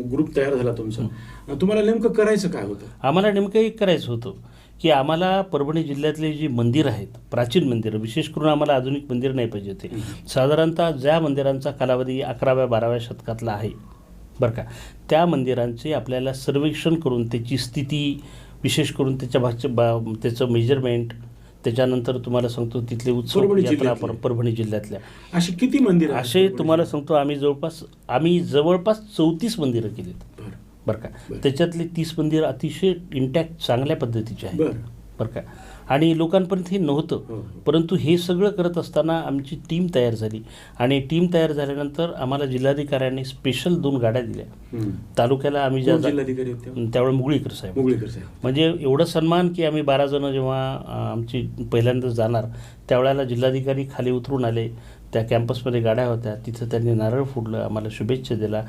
Group तयार झाला तुमचा, तुम्हाला नेमकं करायचं काय होतं? आम्हाला नेमकं एक करायचं होतं की आम्हाला परभणी जिल्ह्यातले जी मंदिर आहेत, प्राचीन मंदिरं, विशेष करून आम्हाला आधुनिक मंदिर नाही पाहिजे होते. साधारणतः ज्या मंदिरांचा कालावधी 11व्या-12व्या शतकातला आहे बरं का, त्या मंदिरांचे आपल्याला सर्वेक्षण करून त्याची स्थिती, विशेष करून त्याचं मेजरमेंट, त्याच्यानंतर तुम्हाला सांगतो तिथले उत्सव यात्रा परभणी जिल्ह्यातल्या अशी किती मंदिर असे तुम्हाला सांगतो आम्ही जवळपास 34 मंदिरं केलीत बरं का. त्याच्यातले 30 मंदिर अतिशय इंटॅक्ट चांगल्या पद्धतीचे आहेत बरं का. आणि लोकांपर्यंत हे नव्हतं, परंतु हे सगळं करत असताना आमची टीम तयार झाली आणि टीम तयार झाल्यानंतर आम्हाला जिल्हाधिकाऱ्यांनी स्पेशल 2 गाड्या दिल्या तालुक्याला. आम्ही ज्या जिल्हाधिकारी होते त्यावेळेस मुगळीकर साहेब, म्हणजे एवढं सन्मान की आम्ही 12 जण जेव्हा आमची पहिल्यांदा जाणार त्यावेळेला जिल्हाधिकारी खाली उतरून आले. त्या कॅम्पसमध्ये गाड्या होत्या, तिथं त्यांनी नारळ फोडलं, आम्हाला शुभेच्छा दिला